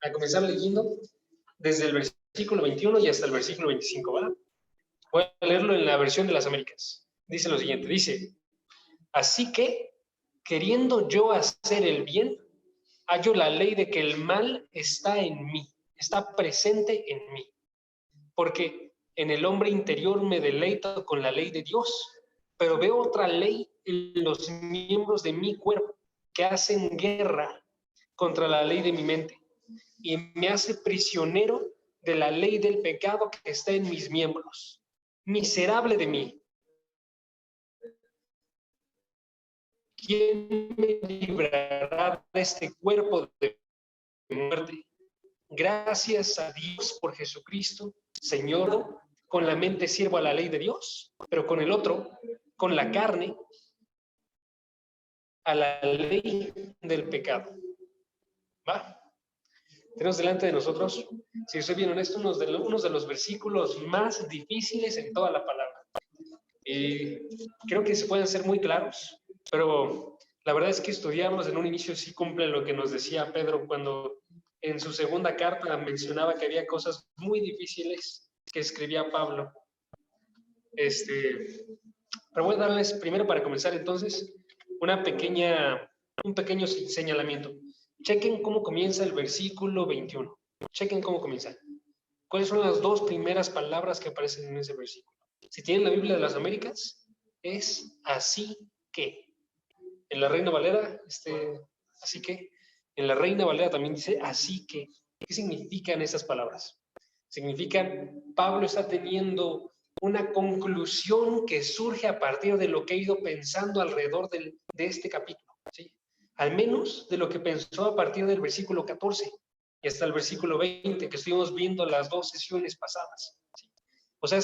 a comenzar leyendo desde el versículo 21 y hasta el versículo 25, ¿verdad? Voy a leerlo en la versión de las Américas. Dice lo siguiente, dice: así que, queriendo yo hacer el bien, hallo la ley de que el mal está en mí, está presente en mí. Porque en el hombre interior me deleito con la ley de Dios, pero veo otra ley en los miembros de mi cuerpo que hacen guerra contra la ley de mi mente y me hace prisionero de la ley del pecado que está en mis miembros. Miserable de mí, ¿quién me librará de este cuerpo de muerte? Gracias a Dios por Jesucristo, Señor. Con la mente sirvo a la ley de Dios, pero con el otro, con la carne, a la ley del pecado. ¿Va? Tenemos delante de nosotros, si soy bien honesto, unos de los versículos más difíciles en toda la palabra. Creo que se pueden ser muy claros, pero la verdad es que estudiarlos en un inicio sí cumple lo que nos decía Pedro cuando en su segunda carta mencionaba que había cosas muy difíciles que escribía Pablo. Pero voy a darles primero, para comenzar entonces, un pequeño señalamiento. Chequen cómo comienza el versículo 21. Chequen cómo comienza. ¿Cuáles son las dos primeras palabras que aparecen en ese versículo? Si tienen la Biblia de las Américas, es así que. En la Reina Valera, así que. En la Reina Valera también dice así que. ¿Qué significan esas palabras? Significan, Pablo está teniendo una conclusión que surge a partir de lo que ha ido pensando alrededor de este capítulo, ¿sí? Al menos de lo que pensó a partir del versículo 14 y hasta el versículo 20 que estuvimos viendo las dos sesiones pasadas, ¿sí? O sea,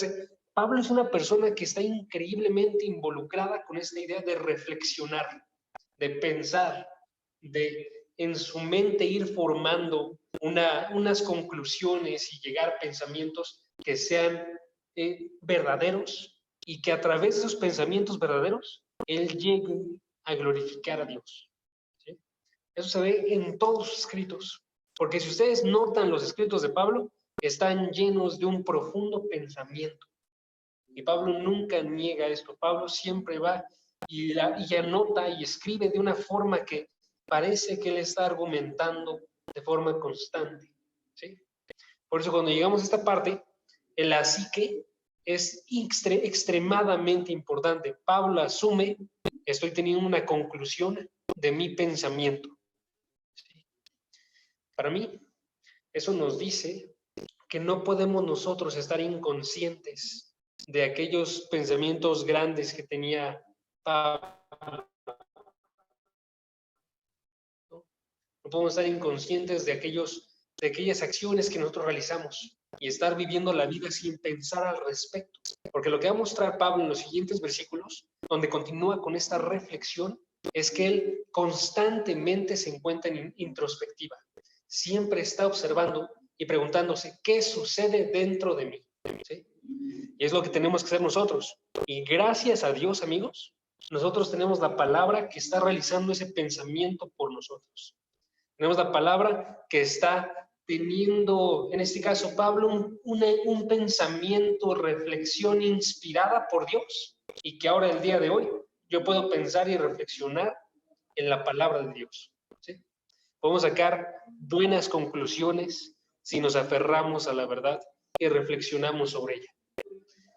Pablo es una persona que está increíblemente involucrada con esta idea de reflexionar, de pensar, de en su mente ir formando unas conclusiones y llegar a pensamientos que sean verdaderos, y que a través de esos pensamientos verdaderos él llegue a glorificar a Dios, ¿sí? Eso se ve en todos sus escritos, porque si ustedes notan los escritos de Pablo, están llenos de un profundo pensamiento, y Pablo nunca niega esto. Pablo siempre va y anota y escribe de una forma que parece que él está argumentando de forma constante, ¿sí? Por eso cuando llegamos a esta parte, el así que es extremadamente importante. Pablo asume, estoy teniendo una conclusión de mi pensamiento, ¿sí? Para mí, eso nos dice que no podemos nosotros estar inconscientes de aquellos pensamientos grandes que tenía Pablo. No podemos estar inconscientes de aquellas acciones que nosotros realizamos y estar viviendo la vida sin pensar al respecto. Porque lo que va a mostrar Pablo en los siguientes versículos, donde continúa con esta reflexión, es que él constantemente se encuentra en introspectiva. Siempre está observando y preguntándose qué sucede dentro de mí, ¿sí? Y es lo que tenemos que hacer nosotros. Y gracias a Dios, amigos, nosotros tenemos la palabra que está realizando ese pensamiento por nosotros. Tenemos la palabra que está teniendo, en este caso, Pablo, un pensamiento, reflexión inspirada por Dios, y que ahora, el día de hoy, yo puedo pensar y reflexionar en la palabra de Dios, ¿sí? Podemos sacar buenas conclusiones si nos aferramos a la verdad y reflexionamos sobre ella.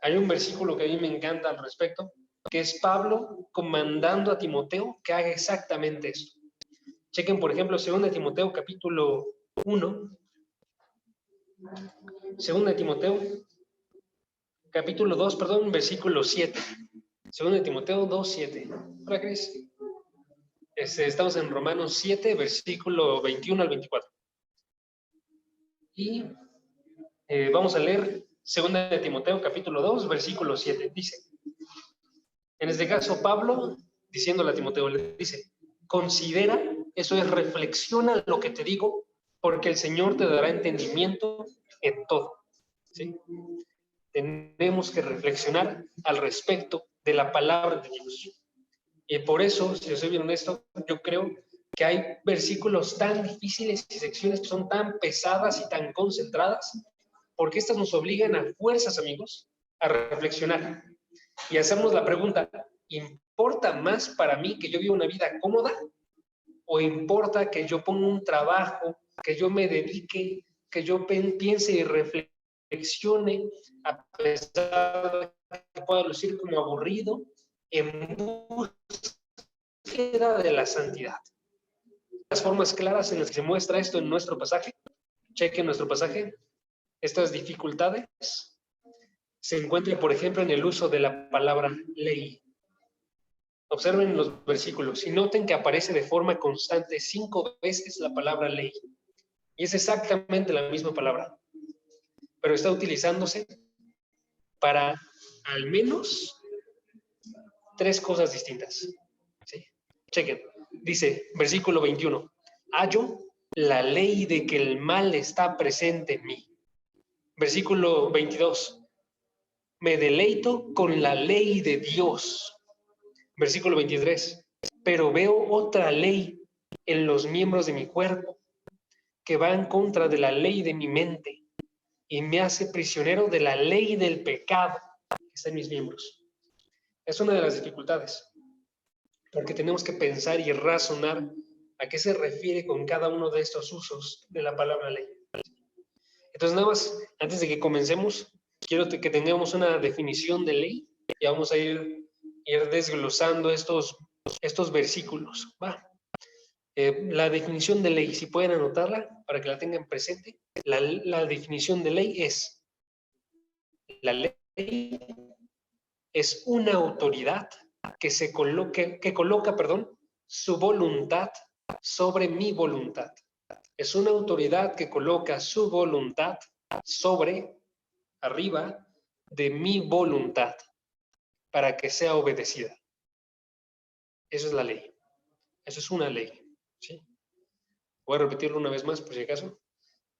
Hay un versículo que a mí me encanta al respecto, que es Pablo comandando a Timoteo que haga exactamente esto. Chequen, por ejemplo, 2 Timoteo capítulo 1. 2 Timoteo capítulo 2, perdón, versículo 7. 2 Timoteo 2, 7. Hola, Cris. Estamos en Romanos 7, versículo 21 al 24. Y vamos a leer 2 Timoteo capítulo 2, versículo 7. Dice, en este caso Pablo, diciéndole a Timoteo, le dice, considera, eso es, reflexiona lo que te digo, porque el Señor te dará entendimiento en todo, ¿sí? Tenemos que reflexionar al respecto de la palabra de Dios. Y por eso, si yo soy bien honesto, yo creo que hay versículos tan difíciles y secciones que son tan pesadas y tan concentradas, porque estas nos obligan a fuerzas, amigos, a reflexionar y hacernos la pregunta, ¿importa más para mí que yo viva una vida cómoda? ¿O importa que yo ponga un trabajo, que yo me dedique, que yo piense y reflexione, a pesar de que pueda lucir como aburrido, en búsqueda de la santidad? Las formas claras en las que se muestra esto en nuestro pasaje, chequen nuestro pasaje, estas dificultades se encuentran, por ejemplo, en el uso de la palabra ley. Observen los versículos y noten que aparece de forma constante 5 veces la palabra ley. Y es exactamente la misma palabra, pero está utilizándose para al menos 3 cosas distintas. ¿Sí? Chequen. Dice, versículo 21, hallo la ley de que el mal está presente en mí. Versículo 22, me deleito con la ley de Dios. Versículo 23, pero veo otra ley en los miembros de mi cuerpo que va en contra de la ley de mi mente y me hace prisionero de la ley del pecado que está en mis miembros. Es una de las dificultades, porque tenemos que pensar y razonar a qué se refiere con cada uno de estos usos de la palabra ley. Entonces, nada más, antes de que comencemos, quiero que tengamos una definición de ley y vamos a ir desglosando estos versículos. ¿Va? La definición de ley, si pueden anotarla para que la tengan presente, la definición de ley es: la ley es una autoridad que coloca, su voluntad sobre mi voluntad. Es una autoridad que coloca su voluntad arriba de mi voluntad, para que sea obedecida. Eso es la ley. Eso es una ley. ¿Sí? Voy a repetirlo una vez más por si acaso.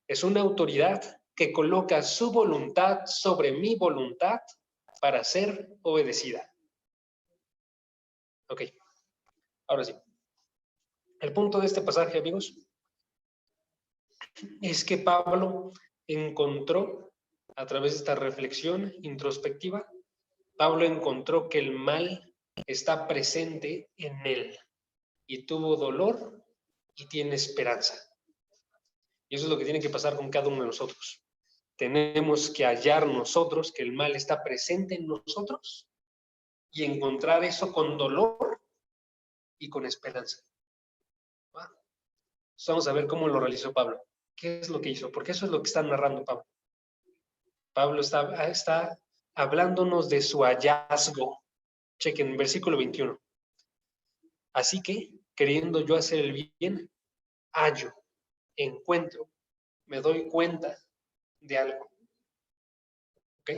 Es una autoridad que coloca su voluntad sobre mi voluntad para ser obedecida. Ok. Ahora sí. El punto de este pasaje, amigos, es que Pablo encontró, a través de esta reflexión introspectiva, Pablo encontró que el mal está presente en él y tuvo dolor y tiene esperanza. Y eso es lo que tiene que pasar con cada uno de nosotros. Tenemos que hallar nosotros que el mal está presente en nosotros y encontrar eso con dolor y con esperanza. ¿Va? Entonces vamos a ver cómo lo realizó Pablo. ¿Qué es lo que hizo? Porque eso es lo que está narrando Pablo. Pablo está hablándonos de su hallazgo. Chequen, versículo 21. Así que, queriendo yo hacer el bien, hallo, encuentro, me doy cuenta de algo. ¿Ok?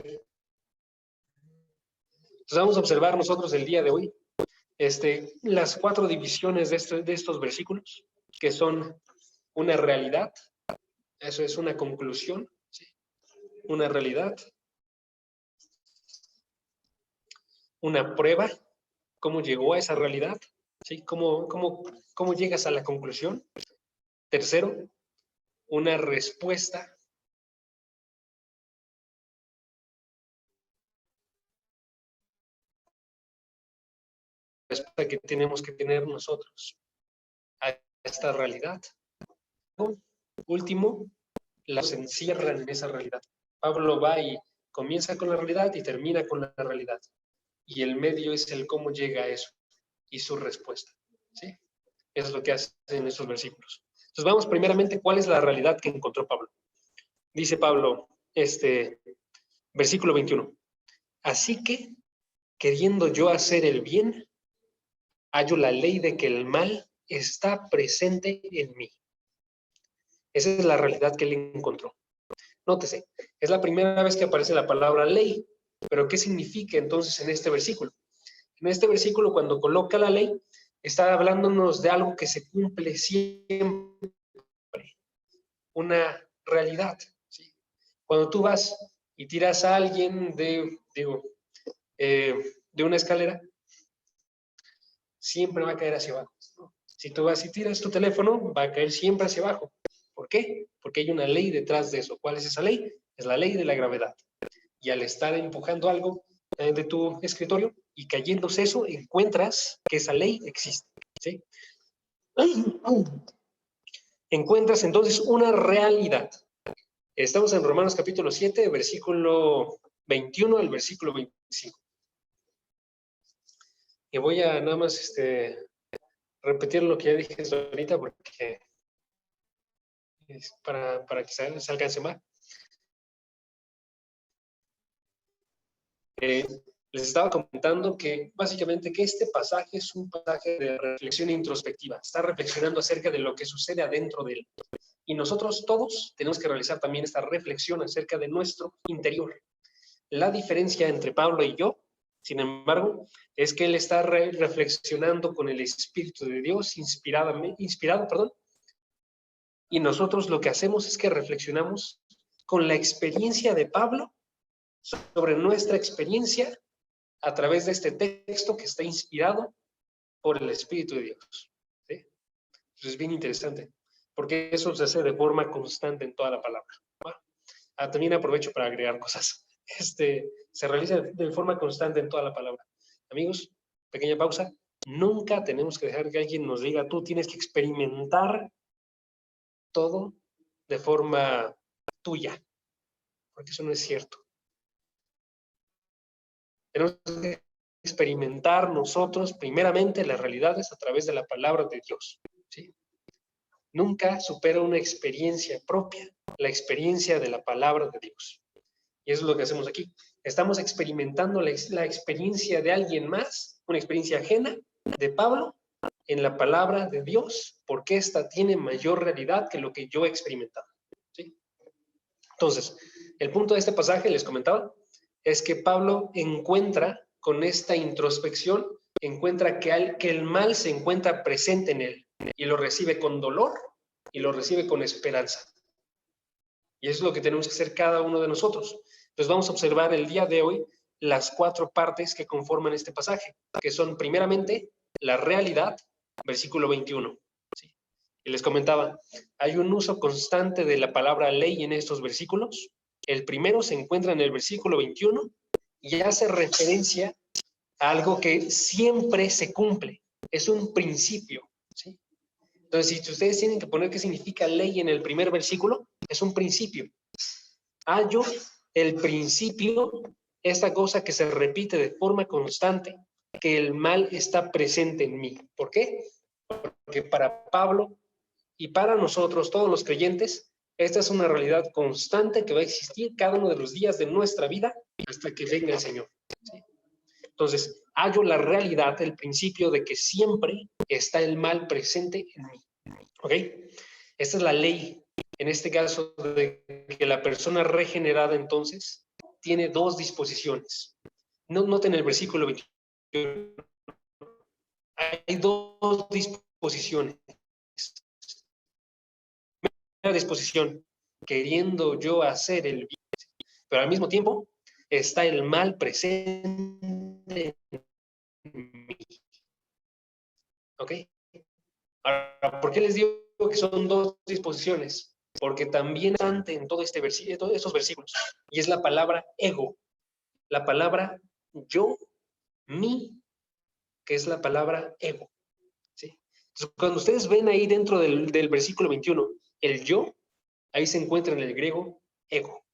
Entonces vamos a observar nosotros el día de hoy las 4 divisiones de estos versículos, que son una realidad, eso es una conclusión, ¿sí? Una realidad, una prueba, cómo llegó a esa realidad, ¿sí? ¿Cómo llegas a la conclusión? Tercero, una respuesta. Respuesta que tenemos que tener nosotros a esta realidad. Último, las encierran en esa realidad. Pablo va y comienza con la realidad y termina con la realidad. Y el medio es el cómo llega a eso y su respuesta. ¿Sí? Eso es lo que hace en estos versículos. Entonces vamos primeramente, ¿cuál es la realidad que encontró Pablo? Dice Pablo, versículo 21. Así que, queriendo yo hacer el bien, hallo la ley de que el mal está presente en mí. Esa es la realidad que él encontró. Nótese, es la primera vez que aparece la palabra ley, pero ¿qué significa entonces en este versículo? En este versículo, cuando coloca la ley, está hablándonos de algo que se cumple siempre, una realidad. ¿Sí? Cuando tú vas y tiras a alguien de una escalera, siempre va a caer hacia abajo, ¿no? Si tú vas y tiras tu teléfono, va a caer siempre hacia abajo. ¿Por qué? Porque hay una ley detrás de eso. ¿Cuál es esa ley? Es la ley de la gravedad. Y al estar empujando algo de tu escritorio y cayéndose eso, encuentras que esa ley existe. ¿Sí? Encuentras entonces una realidad. Estamos en Romanos capítulo 7, versículo 21 al versículo 25. Y voy a nada más repetir lo que ya dije ahorita porque es para que se alcance más. Les estaba comentando que básicamente que este pasaje es un pasaje de reflexión introspectiva. Está reflexionando acerca de lo que sucede adentro de él. Y nosotros todos tenemos que realizar también esta reflexión acerca de nuestro interior. La diferencia entre Pablo y yo, sin embargo, es que él está reflexionando con el Espíritu de Dios, inspirado, y nosotros lo que hacemos es que reflexionamos con la experiencia de Pablo sobre nuestra experiencia a través de este texto que está inspirado por el Espíritu de Dios. ¿Sí? Entonces es bien interesante, porque eso se hace de forma constante en toda la palabra. Bueno, también aprovecho para agregar cosas. Se realiza de forma constante en toda la palabra. Amigos, pequeña pausa. Nunca tenemos que dejar que alguien nos diga, tú tienes que experimentar todo de forma tuya, porque eso no es cierto. Tenemos que experimentar nosotros primeramente las realidades a través de la palabra de Dios. ¿Sí? Nunca supera una experiencia propia, la experiencia de la palabra de Dios. Y eso es lo que hacemos aquí. Estamos experimentando la experiencia de alguien más, una experiencia ajena de Pablo en la palabra de Dios, porque esta tiene mayor realidad que lo que yo he experimentado. ¿Sí? Entonces, el punto de este pasaje, les comentaba, es que Pablo encuentra con esta introspección, encuentra que el mal se encuentra presente en él y lo recibe con dolor y lo recibe con esperanza. Y eso es lo que tenemos que hacer cada uno de nosotros. Entonces vamos a observar el día de hoy las 4 partes que conforman este pasaje, que son primeramente la realidad, versículo 21. ¿Sí? Y les comentaba, hay un uso constante de la palabra ley en estos versículos. El primero se encuentra en el versículo 21 y hace referencia a algo que siempre se cumple. Es un principio. ¿Sí? Entonces, si ustedes tienen que poner qué significa ley en el primer versículo, es un principio. Hallo el principio, esta cosa que se repite de forma constante, que el mal está presente en mí. ¿Por qué? Porque para Pablo y para nosotros, todos los creyentes, esta es una realidad constante que va a existir cada uno de los días de nuestra vida hasta que venga el Señor. ¿Sí? Entonces, hallo la realidad, el principio de que siempre está el mal presente en mí. ¿Ok? Esta es la ley, en este caso, de que la persona regenerada entonces tiene 2 disposiciones. Noten el versículo 21. Hay 2 disposiciones. Primera disposición, queriendo yo hacer el bien, pero al mismo tiempo está el mal presente en mí. ¿Ok? Ahora, ¿por qué les digo que son 2 disposiciones? Porque también antes en todo todos estos versículos, y es la palabra ego, la palabra yo, mí, que es la palabra ego. ¿Sí? Entonces, cuando ustedes ven ahí dentro del versículo 21, el yo, ahí se encuentra en el griego ego,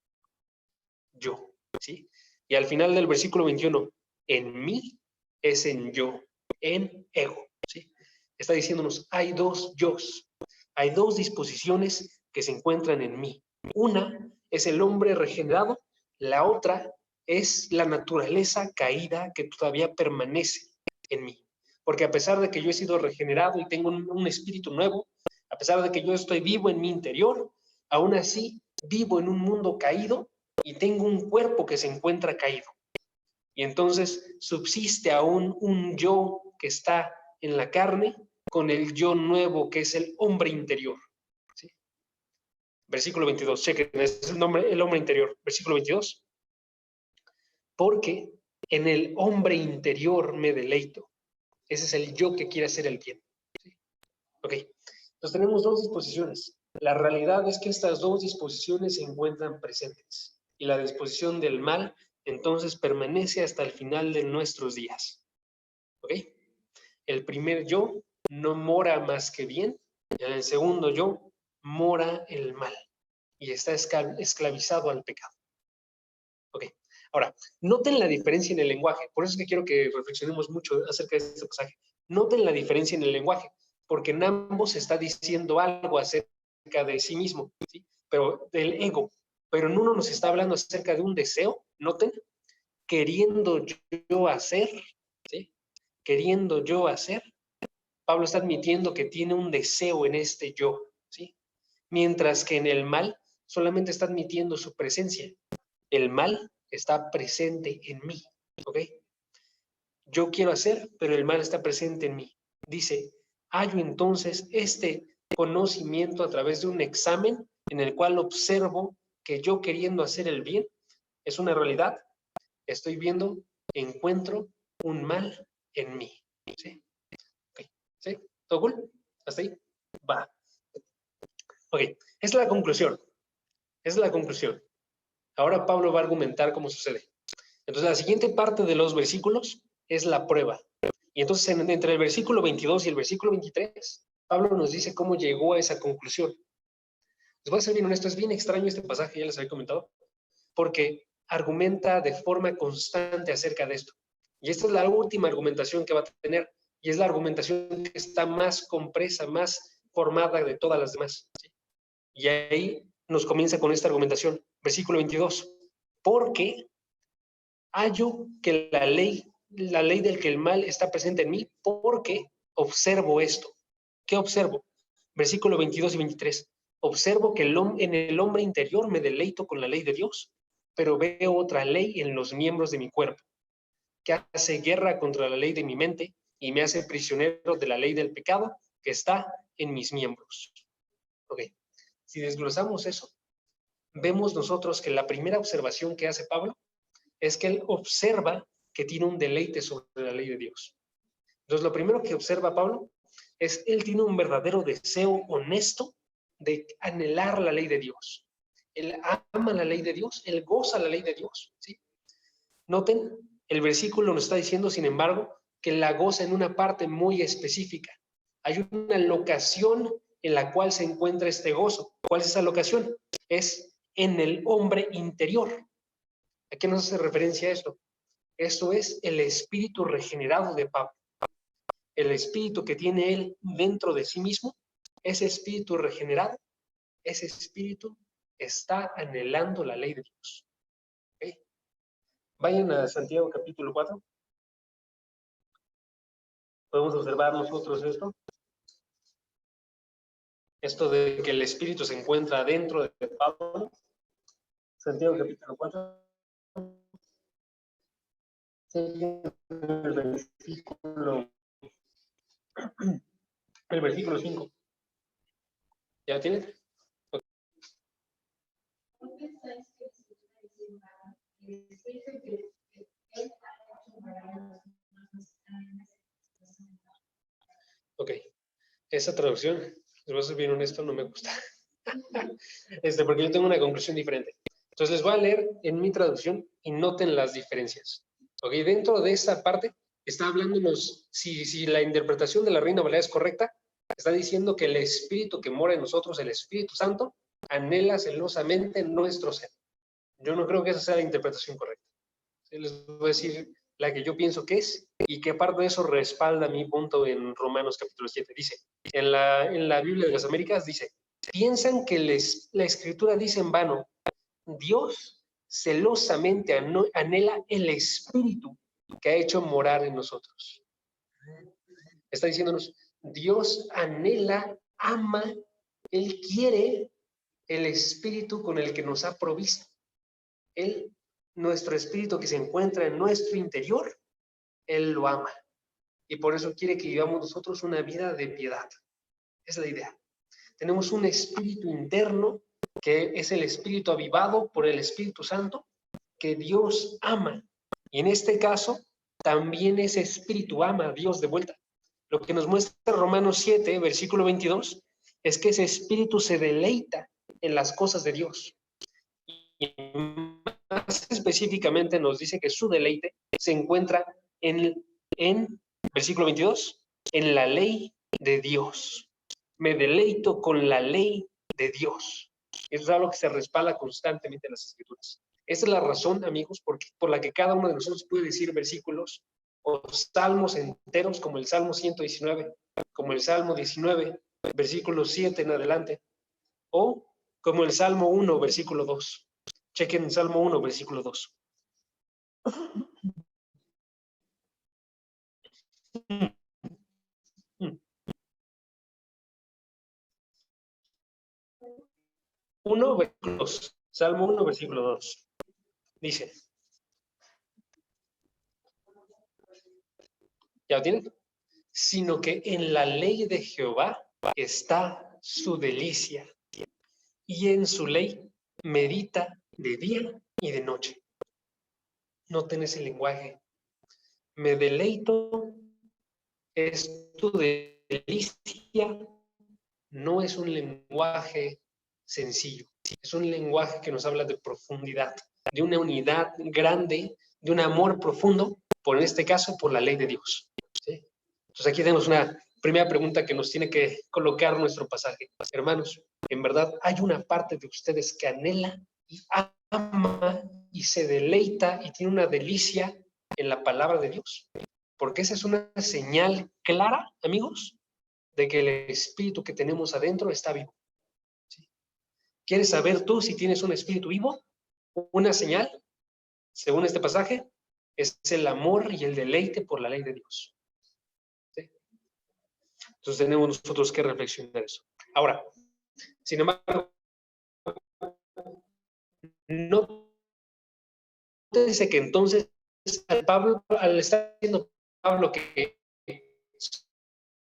yo. ¿Sí? Y al final del versículo 21, en mí es en yo, en ego. ¿Sí? Está diciéndonos, hay 2 yos. Hay 2 disposiciones que se encuentran en mí. Una es el hombre regenerado, la otra es la naturaleza caída que todavía permanece en mí. Porque a pesar de que yo he sido regenerado y tengo un espíritu nuevo, a pesar de que yo estoy vivo en mi interior, aún así vivo en un mundo caído y tengo un cuerpo que se encuentra caído. Y entonces subsiste aún un yo que está en la carne con el yo nuevo que es el hombre interior. ¿Sí? Versículo 22, chequen, es el hombre interior. Versículo 22. Porque en el hombre interior me deleito. Ese es el yo que quiere hacer el bien. ¿Sí? Ok, entonces tenemos dos disposiciones. La realidad es que estas dos disposiciones se encuentran presentes y la disposición del mal entonces permanece hasta el final de nuestros días. ¿Ok? El primer yo no mora más que bien, y en el segundo yo mora el mal y está esclavizado al pecado. Ok, ahora, noten la diferencia en el lenguaje, por eso es que quiero que reflexionemos mucho acerca de este pasaje. Noten la diferencia en el lenguaje, porque en ambos se está diciendo algo acerca de sí mismo, ¿sí? Pero del ego, pero en uno nos está hablando acerca de un deseo, noten, queriendo yo hacer, ¿sí? Queriendo yo hacer, Pablo está admitiendo que tiene un deseo en este yo, ¿sí? Mientras que en el mal solamente está admitiendo su presencia. El mal está presente en mí, ¿ok? Yo quiero hacer, pero el mal está presente en mí. Dice, hallo entonces este conocimiento a través de un examen en el cual observo que yo queriendo hacer el bien es una realidad. Estoy viendo, encuentro un mal en mí. ¿Sí? Okay. ¿Sí? ¿Todo cool? ¿Hasta ahí? Va. Ok, esa es la conclusión. Esa es la conclusión. Ahora Pablo va a argumentar cómo sucede. Entonces, la siguiente parte de los versículos es la prueba. Y entonces, entre el versículo 22 y el versículo 23, Pablo nos dice cómo llegó a esa conclusión. Les voy a ser bien honesto, es bien extraño este pasaje, ya les había comentado, porque argumenta de forma constante acerca de esto. Y esta es la última argumentación que va a tener, y es la argumentación que está más compresa, más formada de todas las demás. ¿Sí? Y ahí nos comienza con esta argumentación, versículo 22. Porque hallo que la ley del que el mal está presente en mí, porque observo esto. ¿Qué observo? Versículo 22 y 23. Observo que en el hombre interior me deleito con la ley de Dios, pero veo otra ley en los miembros de mi cuerpo, que hace guerra contra la ley de mi mente y me hace prisionero de la ley del pecado que está en mis miembros. Ok, si desglosamos eso, vemos nosotros que la primera observación que hace Pablo es que él observa que tiene un deleite sobre la ley de Dios. Entonces, lo primero que observa Pablo es él tiene un verdadero deseo honesto de anhelar la ley de Dios. Él ama la ley de Dios, él goza la ley de Dios. ¿Sí? Noten, el versículo nos está diciendo, sin embargo, que la goza en una parte muy específica. Hay una locación en la cual se encuentra este gozo. ¿Cuál es esa locación? Es en el hombre interior. ¿A qué nos hace referencia esto? Esto es el espíritu regenerado de Pablo. El espíritu que tiene él dentro de sí mismo, ese espíritu regenerado, ese espíritu está anhelando la ley de Dios. ¿Okay? Vayan a Santiago capítulo 4. Podemos observar nosotros esto. Esto de que el espíritu se encuentra dentro de Pablo. Santiago capítulo 4. El versículo 5. ¿Ya tienes? Okay. Ok, esa traducción, les voy a ser bien honesto, no me gusta. Porque yo tengo una conclusión diferente. Entonces les voy a leer en mi traducción y noten las diferencias. Ok, dentro de esta parte está hablándonos, si la interpretación de la Reina Valera es correcta, está diciendo que el Espíritu que mora en nosotros, el Espíritu Santo, anhela celosamente nuestro ser. Yo no creo que esa sea la interpretación correcta. Les voy a decir la que yo pienso que es y que parte de eso respalda mi punto en Romanos capítulo 7. Dice, en la Biblia de las Américas dice, piensan que la Escritura dice en vano, Dios celosamente anhela el Espíritu que ha hecho morar en nosotros. Está diciéndonos, Dios anhela, ama, Él quiere el Espíritu con el que nos ha provisto. Él, nuestro Espíritu que se encuentra en nuestro interior, Él lo ama. Y por eso quiere que vivamos nosotros una vida de piedad. Esa es la idea. Tenemos un espíritu interno que es el espíritu avivado por el Espíritu Santo que Dios ama. Y en este caso, también ese espíritu ama a Dios de vuelta. Lo que nos muestra Romanos 7, versículo 22, es que ese espíritu se deleita en las cosas de Dios. Y más específicamente nos dice que su deleite se encuentra en versículo 22, en la ley de Dios. Me deleito con la ley de Dios. Eso es algo que se respalda constantemente en las Escrituras. Esa es la razón, amigos, por la que cada uno de nosotros puede decir versículos o salmos enteros, como el Salmo 119, como el Salmo 19, versículo 7 en adelante, o como el Salmo 1, versículo 2. Chequen Salmo 1, versículo 2. 1, versículo 2. Salmo 1, versículo 2. Dice, ¿ya lo tienen? Sino que en la ley de Jehová está su delicia, y en su ley medita de día y de noche. Noten ese lenguaje. Me deleito, es tu delicia, no es un lenguaje sencillo. Es un lenguaje que nos habla de profundidad, de una unidad grande, de un amor profundo, por en este caso, por la ley de Dios. ¿Sí? Entonces aquí tenemos una primera pregunta que nos tiene que colocar nuestro pasaje. Hermanos, en verdad hay una parte de ustedes que anhela y ama y se deleita y tiene una delicia en la palabra de Dios. Porque esa es una señal clara, amigos, de que el espíritu que tenemos adentro está vivo. ¿Sí? ¿Quieres saber tú si tienes un espíritu vivo? Una señal, según este pasaje, es el amor y el deleite por la ley de Dios. ¿Sí? Entonces tenemos nosotros que reflexionar eso. Ahora, sin embargo, no dice que entonces Pablo, al estar diciendo Pablo que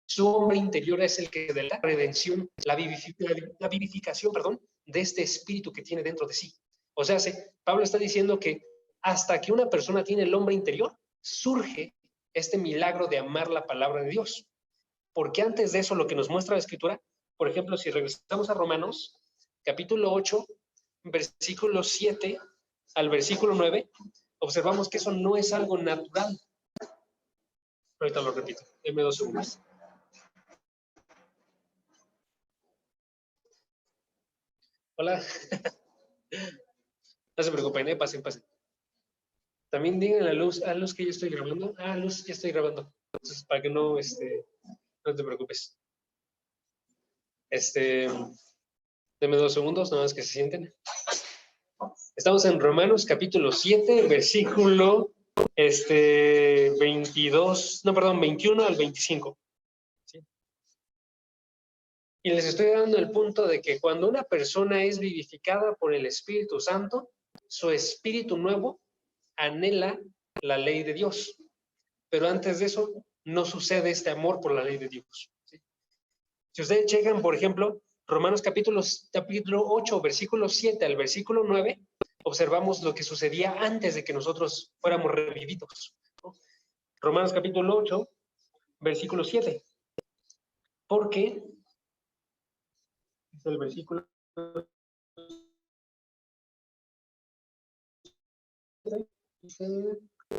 su hombre interior es el que de la redención, la vivificación, de este espíritu que tiene dentro de sí. O sea, Pablo está diciendo que hasta que una persona tiene el hombre interior, surge este milagro de amar la palabra de Dios. Porque antes de eso, lo que nos muestra la Escritura, por ejemplo, si regresamos a Romanos, capítulo 8, versículo 7 al versículo 9, observamos que eso no es algo natural. Ahorita lo repito, denme 2 segundos. Hola. No se preocupen, pasen, pasen. También digan a Luz que yo estoy grabando. Ah, Luz, ya estoy grabando. Entonces, para que no te preocupes. Denme 2 segundos, nada más que se sienten. Estamos en Romanos capítulo 7, versículo 21 al 25. ¿Sí? Y les estoy dando el punto de que cuando una persona es vivificada por el Espíritu Santo, su espíritu nuevo anhela la ley de Dios. Pero antes de eso, no sucede este amor por la ley de Dios. ¿Sí? Si ustedes checan, por ejemplo, Romanos capítulo 8, versículo 7 al versículo 9, observamos lo que sucedía antes de que nosotros fuéramos revividos. ¿No? Romanos capítulo 8, versículo 7. Porque es el versículo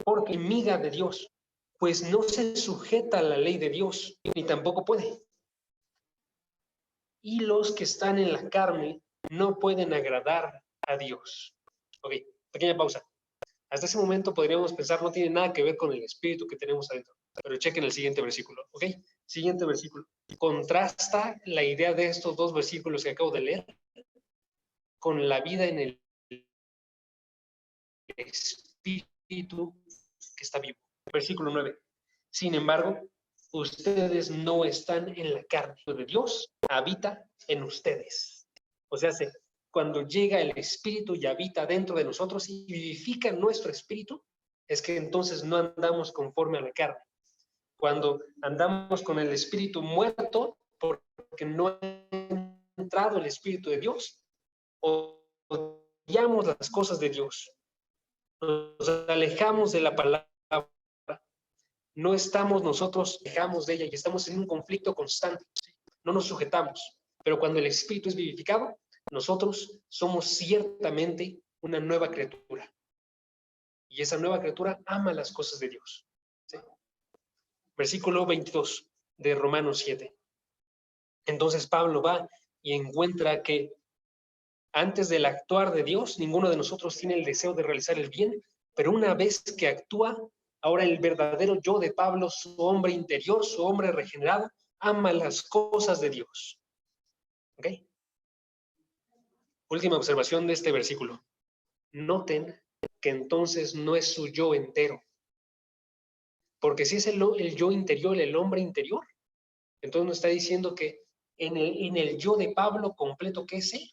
porque miga de Dios, pues no se sujeta a la ley de Dios, ni tampoco puede. Y los que están en la carne no pueden agradar a Dios. Ok, pequeña pausa. Hasta ese momento podríamos pensar no tiene nada que ver con el espíritu que tenemos adentro. Pero chequen el siguiente versículo, ¿ok? Siguiente versículo. Contrasta la idea de estos 2 versículos que acabo de leer con la vida en el espíritu que está vivo. Versículo 9. Sin embargo, ustedes no están en la carne. De Dios habita en ustedes. O sea, cuando llega el espíritu y habita dentro de nosotros y vivifica nuestro espíritu, es que entonces no andamos conforme a la carne. Cuando andamos con el espíritu muerto, porque no ha entrado el espíritu de Dios, odiamos las cosas de Dios, nos alejamos de la palabra no estamos nosotros, dejamos de ella y estamos en un conflicto constante, ¿sí? No nos sujetamos, pero cuando el Espíritu es vivificado, nosotros somos ciertamente una nueva criatura. Y esa nueva criatura ama las cosas de Dios, ¿sí? Versículo 22 de Romanos 7. Entonces Pablo va y encuentra que antes del actuar de Dios, ninguno de nosotros tiene el deseo de realizar el bien, pero una vez que actúa, ahora el verdadero yo de Pablo, su hombre interior, su hombre regenerado, ama las cosas de Dios. ¿Ok? Última observación de este versículo. Noten que entonces no es su yo entero. Porque si es el yo interior, el hombre interior, entonces nos está diciendo que en el yo de Pablo completo que es él,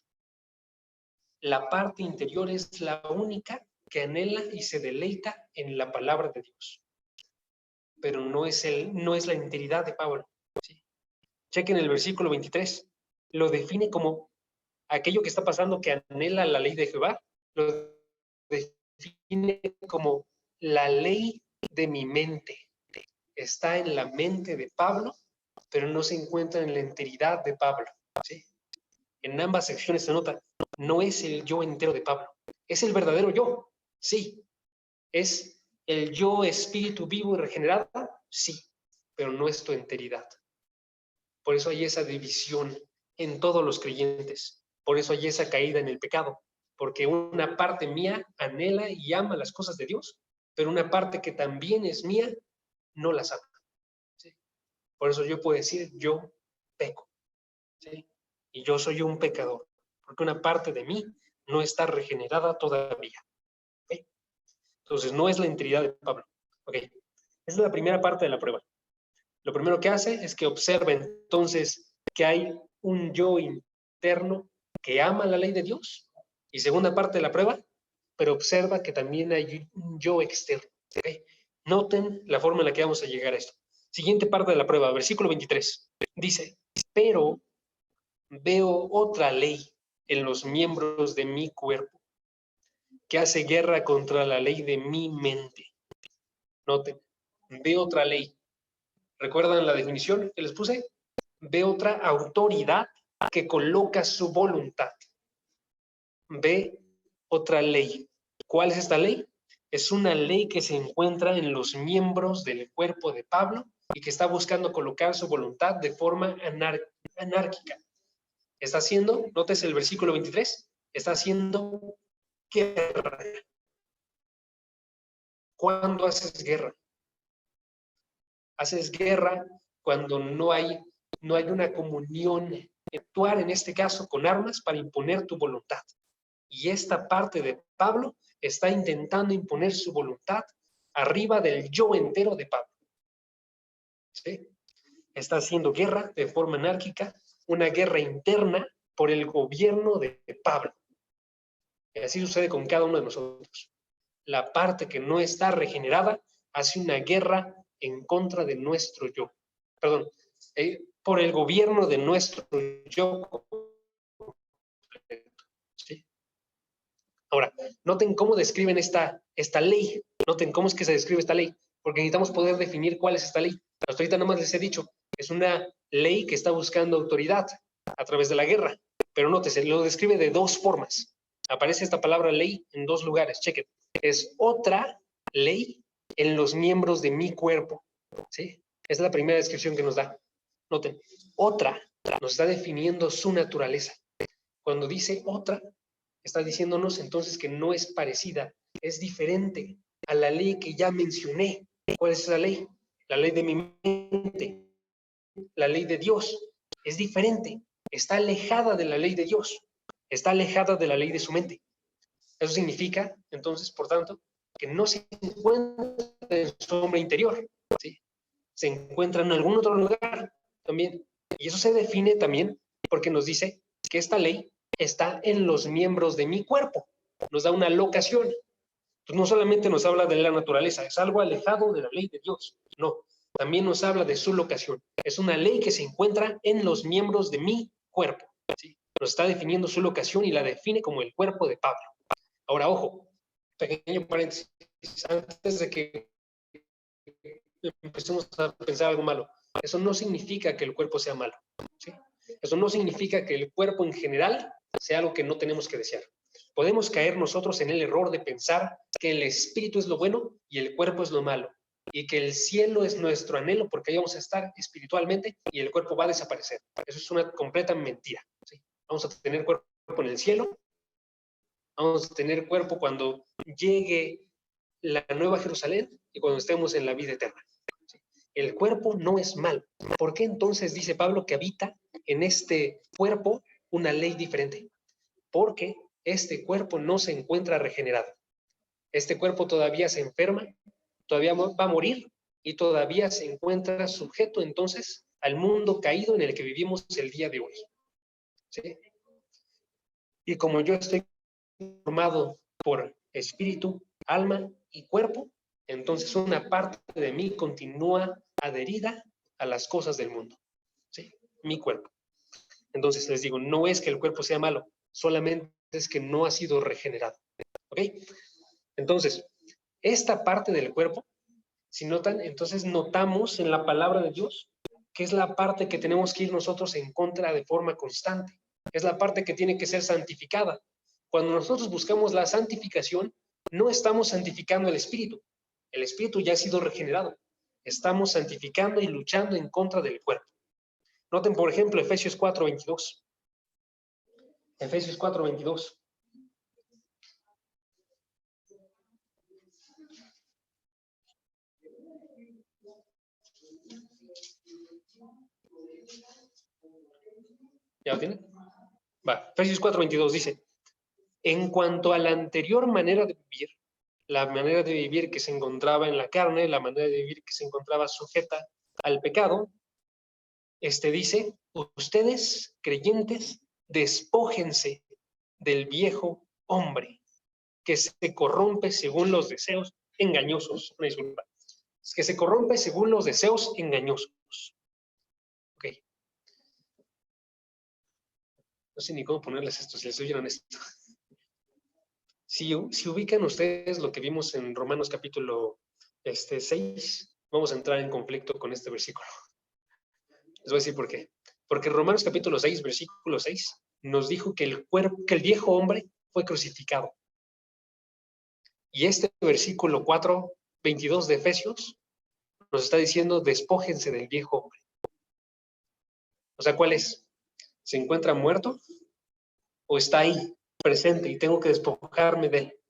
la parte interior es la única que anhela y se deleita en la palabra de Dios. Pero no es la integridad de Pablo, ¿sí? Chequen el versículo 23. Lo define como aquello que está pasando que anhela la ley de Jehová. Lo define como la ley de mi mente. Está en la mente de Pablo, pero no se encuentra en la integridad de Pablo, ¿sí? En ambas secciones se nota, no es el yo entero de Pablo, es el verdadero yo, sí. Es el yo espíritu vivo y regenerado, sí, pero no es tu enteridad. Por eso hay esa división en todos los creyentes, por eso hay esa caída en el pecado, porque una parte mía anhela y ama las cosas de Dios, pero una parte que también es mía no las ama, ¿sí? Por eso yo puedo decir, yo peco, ¿sí? Y yo soy un pecador, porque una parte de mí no está regenerada todavía. ¿Okay? Entonces, no es la integridad de Pablo. Okay. Esa es la primera parte de la prueba. Lo primero que hace es que observa entonces que hay un yo interno que ama la ley de Dios. Y segunda parte de la prueba, pero observa que también hay un yo externo. ¿Okay? Noten la forma en la que vamos a llegar a esto. Siguiente parte de la prueba, versículo 23. Dice, pero veo otra ley en los miembros de mi cuerpo que hace guerra contra la ley de mi mente. Noten, veo otra ley. ¿Recuerdan la definición que les puse? Ve otra autoridad que coloca su voluntad. Ve otra ley. ¿Cuál es esta ley? Es una ley que se encuentra en los miembros del cuerpo de Pablo y que está buscando colocar su voluntad de forma anárquica. Está haciendo, nótese el versículo 23, está haciendo guerra. ¿Cuándo haces guerra? Haces guerra cuando no hay una comunión, actuar en este caso con armas para imponer tu voluntad. Y esta parte de Pablo está intentando imponer su voluntad arriba del yo entero de Pablo. ¿Sí? Está haciendo guerra de forma anárquica, una guerra interna por el gobierno de Pablo. Y así sucede con cada uno de nosotros. La parte que no está regenerada hace una guerra en contra de nuestro yo. Perdón, por el gobierno de nuestro yo. ¿Sí? Ahora, noten cómo describen esta ley. Noten cómo es que se describe esta ley, porque necesitamos poder definir cuál es esta ley. Hasta ahorita nada más les he dicho, es una ley que está buscando autoridad a través de la guerra, pero nótese, lo describe de dos formas. Aparece esta palabra ley en dos lugares, chequen. Es otra ley en los miembros de mi cuerpo, ¿sí? Esa es la primera descripción que nos da. Noten, otra nos está definiendo su naturaleza. Cuando dice otra, está diciéndonos entonces que no es parecida, es diferente a la ley que ya mencioné. ¿Cuál es esa ley? La ley de mi mente, la ley de Dios. Es diferente, está alejada de la ley de Dios, está alejada de la ley de su mente. Eso significa, entonces, por tanto, que no se encuentra en su hombre interior, ¿sí? Se encuentra en algún otro lugar también. Y eso se define también porque nos dice que esta ley está en los miembros de mi cuerpo. Nos da una locación. Entonces, no solamente nos habla de la naturaleza, es algo alejado de la ley de Dios. No, también nos habla de su locación. Es una ley que se encuentra en los miembros de mi cuerpo, ¿sí? Nos está definiendo su locación y la define como el cuerpo de Pablo. Ahora, ojo, pequeño paréntesis, antes de que empecemos a pensar algo malo. Eso no significa que el cuerpo sea malo, ¿sí? Eso no significa que el cuerpo en general sea algo que no tenemos que desear. Podemos caer nosotros en el error de pensar que el espíritu es lo bueno y el cuerpo es lo malo, y que el cielo es nuestro anhelo porque ahí vamos a estar espiritualmente y el cuerpo va a desaparecer. Eso es una completa mentira, ¿sí? Vamos a tener cuerpo en el cielo, vamos a tener cuerpo cuando llegue la nueva Jerusalén y cuando estemos en la vida eterna. El cuerpo no es malo. ¿Por qué entonces dice Pablo que habita en este cuerpo una ley diferente? Porque este cuerpo no se encuentra regenerado. Este cuerpo todavía se enferma, todavía va a morir y todavía se encuentra sujeto entonces al mundo caído en el que vivimos el día de hoy. ¿Sí? Y como yo estoy formado por espíritu, alma y cuerpo, entonces una parte de mí continúa adherida a las cosas del mundo, ¿sí? Mi cuerpo. Entonces les digo, no es que el cuerpo sea malo, solamente es que no ha sido regenerado, ¿ok? Entonces, esta parte del cuerpo, si notan, entonces notamos en la palabra de Dios que es la parte que tenemos que ir nosotros en contra de forma constante. Es la parte que tiene que ser santificada. Cuando nosotros buscamos la santificación, no estamos santificando el espíritu. El espíritu ya ha sido regenerado. Estamos santificando y luchando en contra del cuerpo. Noten, por ejemplo, Efesios 4:22. Efesios 4:22. ¿Ya lo tienen? Va, Efesios 4:22 dice, en cuanto a la anterior manera de vivir, la manera de vivir que se encontraba en la carne, la manera de vivir que se encontraba sujeta al pecado, dice, ustedes, creyentes, despójense del viejo hombre que se corrompe según los deseos engañosos. Una disculpa. Que se corrompe según los deseos engañosos. Ok. No sé ni cómo ponerles esto, si les soy honesto. Si ubican ustedes lo que vimos en Romanos capítulo 6, vamos a entrar en conflicto con este versículo. Les voy a decir por qué. Porque Romanos capítulo 6, versículo 6, nos dijo que el viejo hombre fue crucificado. Y este versículo 4:22 de Efesios nos está diciendo, despójense del viejo hombre. O sea, ¿cuál es? ¿Se encuentra muerto o está ahí, presente, y tengo que despojarme de él?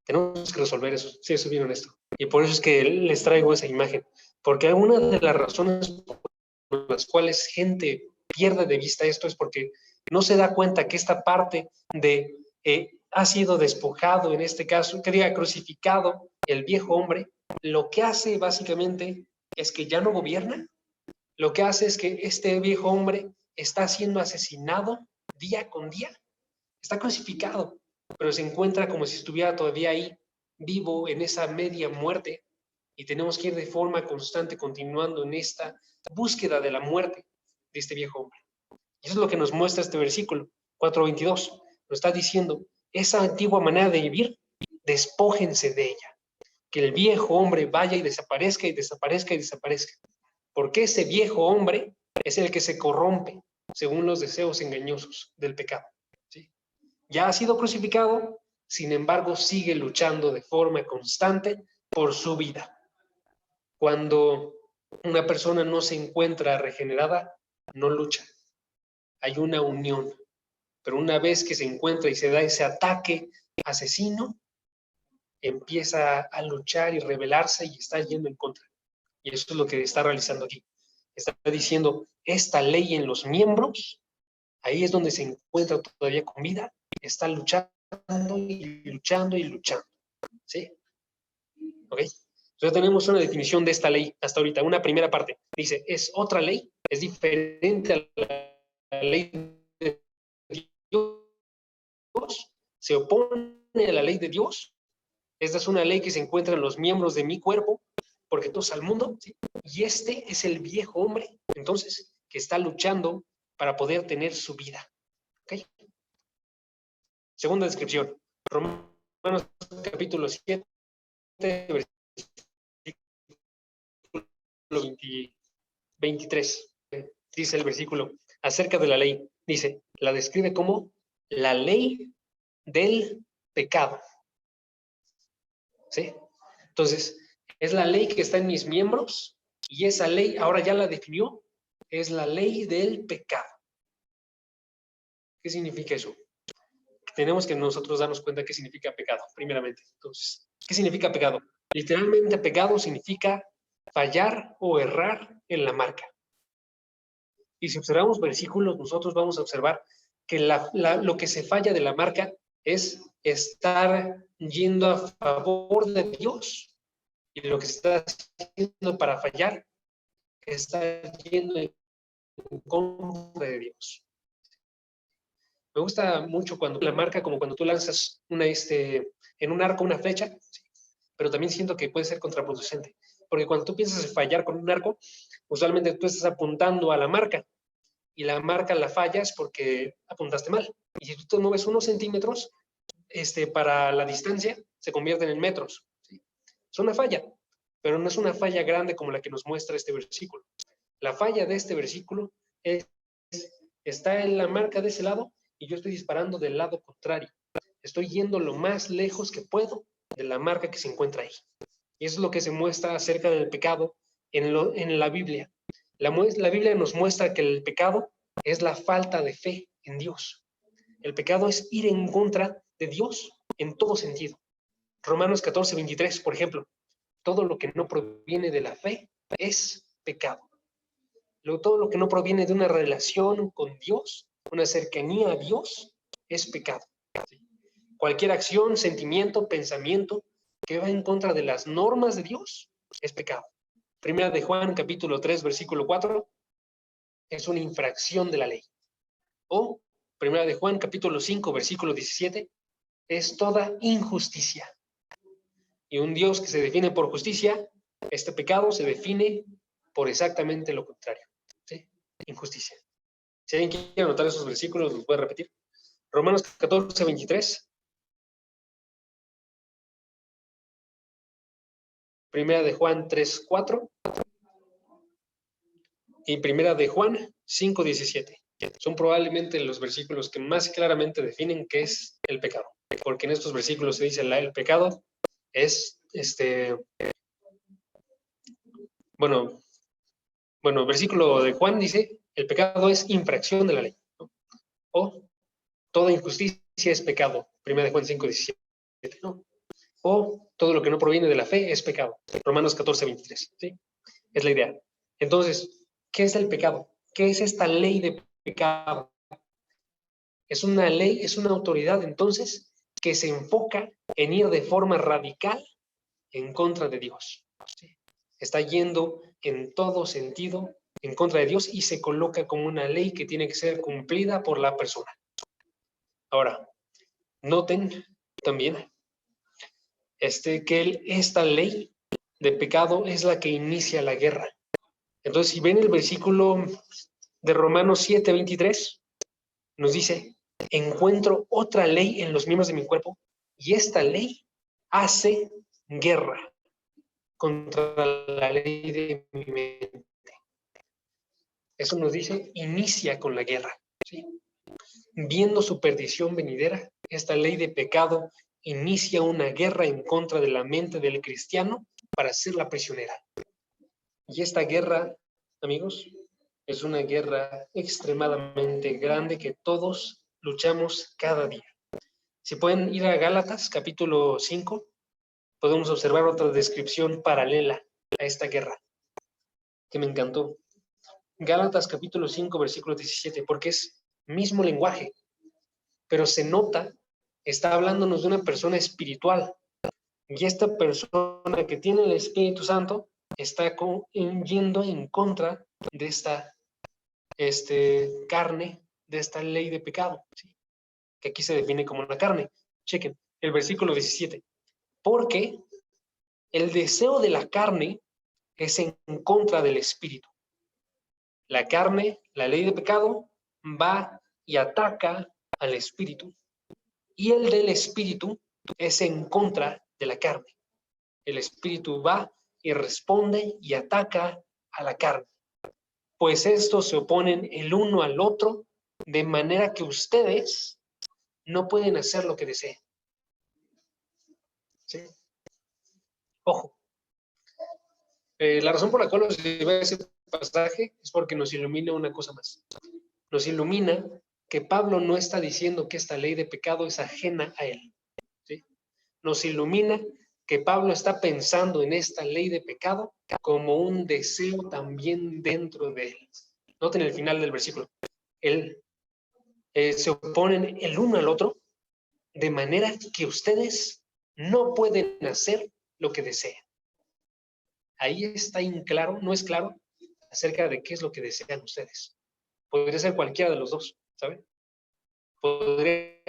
Tenemos que resolver eso, si eso es bien honesto. Y por eso es que les traigo esa imagen. Porque alguna de las razones por las cuales gente pierde de vista esto es porque no se da cuenta que esta parte de ha sido despojado, en este caso, que diga crucificado el viejo hombre, lo que hace básicamente es que ya no gobierna. Lo que hace es que este viejo hombre está siendo asesinado día con día. Está crucificado, pero se encuentra como si estuviera todavía ahí, vivo en esa media muerte, y tenemos que ir de forma constante continuando en esta búsqueda de la muerte de este viejo hombre. Y eso es lo que nos muestra este versículo 4:22. Nos está diciendo, esa antigua manera de vivir, despójense de ella. Que el viejo hombre vaya y desaparezca y desaparezca y desaparezca. Porque ese viejo hombre es el que se corrompe según los deseos engañosos del pecado. ¿Sí? Ya ha sido crucificado, sin embargo sigue luchando de forma constante por su vida. Cuando una persona no se encuentra regenerada, no lucha. Hay una unión. Pero una vez que se encuentra y se da ese ataque asesino, empieza a luchar y rebelarse y está yendo en contra. Y eso es lo que está realizando aquí. Está diciendo, esta ley en los miembros, ahí es donde se encuentra todavía con vida, está luchando y luchando y luchando. ¿Sí? ¿Ok? Entonces tenemos una definición de esta ley hasta ahorita. Una primera parte dice, es otra ley, es diferente a la ley de Dios, se opone a la ley de Dios. Esta es una ley que se encuentra en los miembros de mi cuerpo, porque todos al mundo, ¿sí? Y este es el viejo hombre, entonces, que está luchando para poder tener su vida. ¿Ok? Segunda descripción. Romanos capítulo 7, 23. Dice el versículo acerca de la ley. Dice, la describe como la ley del pecado. ¿Sí? Entonces, es la ley que está en mis miembros y esa ley, ahora ya la definió, es la ley del pecado. ¿Qué significa eso? Tenemos que nosotros darnos cuenta qué significa pecado, primeramente. Entonces, ¿qué significa pecado? Literalmente, pecado significa fallar o errar en la marca. Y si observamos versículos, nosotros vamos a observar que lo que se falla de la marca es estar yendo a favor de Dios. Y lo que se está haciendo para fallar es estar yendo en contra de Dios. Me gusta mucho cuando la marca, como cuando tú lanzas en un arco una flecha, ¿sí? Pero también siento que puede ser contraproducente. Porque cuando tú piensas en fallar con un arco, usualmente tú estás apuntando a la marca y la marca la fallas porque apuntaste mal. Y si tú te mueves unos centímetros, para la distancia se convierten en metros. ¿Sí? Es una falla, pero no es una falla grande como la que nos muestra este versículo. La falla de este versículo está en la marca de ese lado y yo estoy disparando del lado contrario. Estoy yendo lo más lejos que puedo de la marca que se encuentra ahí. Y eso es lo que se muestra acerca del pecado en la Biblia. La Biblia nos muestra que el pecado es la falta de fe en Dios. El pecado es ir en contra de Dios en todo sentido. Romanos 14:23, por ejemplo. Todo lo que no proviene de la fe es pecado. Todo lo que no proviene de una relación con Dios, una cercanía a Dios, es pecado. ¿Sí? Cualquier acción, sentimiento, pensamiento que va en contra de las normas de Dios es pecado. Primera de Juan, capítulo 3, versículo 4, es una infracción de la ley. O Primera de Juan, capítulo 5, versículo 17, es toda injusticia. Y un Dios que se define por justicia, este pecado se define por exactamente lo contrario. ¿Sí? Injusticia. Si alguien quiere anotar esos versículos, los voy a repetir. Romanos 14:23. Primera de Juan 3:4. Y Primera de Juan 5:17. Son probablemente los versículos que más claramente definen qué es el pecado. Porque en estos versículos se dice el pecado es bueno, el versículo de Juan dice, el pecado es infracción de la ley, ¿no? O toda injusticia es pecado, 1 Juan 5:17, ¿no? O todo lo que no proviene de la fe es pecado, Romanos 14:23, ¿sí? Es la idea. Entonces, ¿qué es el pecado? ¿Qué es esta ley de pecado? Es una ley, es una autoridad, entonces, que se enfoca en ir de forma radical en contra de Dios, ¿sí? Está yendo en todo sentido en contra de Dios y se coloca como una ley que tiene que ser cumplida por la persona. Ahora, noten también que esta ley de pecado es la que inicia la guerra. Entonces, si ven el versículo de Romanos 7:23, nos dice, encuentro otra ley en los miembros de mi cuerpo y esta ley hace guerra contra la ley de mi mente. Eso nos dice, inicia con la guerra, ¿sí? Viendo su perdición venidera, esta ley de pecado inicia una guerra en contra de la mente del cristiano para hacerla prisionera. Y esta guerra, amigos, es una guerra extremadamente grande que todos luchamos cada día. Si pueden ir a Gálatas, capítulo 5, podemos observar otra descripción paralela a esta guerra, que me encantó. Gálatas, capítulo 5, versículo 17, porque es mismo lenguaje, pero se nota, está hablándonos de una persona espiritual. Y esta persona que tiene el Espíritu Santo está yendo en contra de esta carne, de esta ley de pecado, ¿sí? Que aquí se define como una carne. Chequen, el versículo 17. Porque el deseo de la carne es en contra del Espíritu. La carne, la ley de pecado, va y ataca al Espíritu. Y el del Espíritu es en contra de la carne. El Espíritu va y responde y ataca a la carne, pues estos se oponen el uno al otro, de manera que ustedes no pueden hacer lo que deseen. ¿Sí? Ojo. La razón por la cual os llevé ese pasaje es porque nos ilumina una cosa más. Nos ilumina que Pablo no está diciendo que esta ley de pecado es ajena a él. ¿Sí? Nos ilumina que Pablo está pensando en esta ley de pecado como un deseo también dentro de él. Noten el final del versículo. Se oponen el uno al otro de manera que ustedes no pueden hacer lo que desean. Ahí está claro, no es claro acerca de qué es lo que desean ustedes. Podría ser cualquiera de los dos, ¿saben? Podría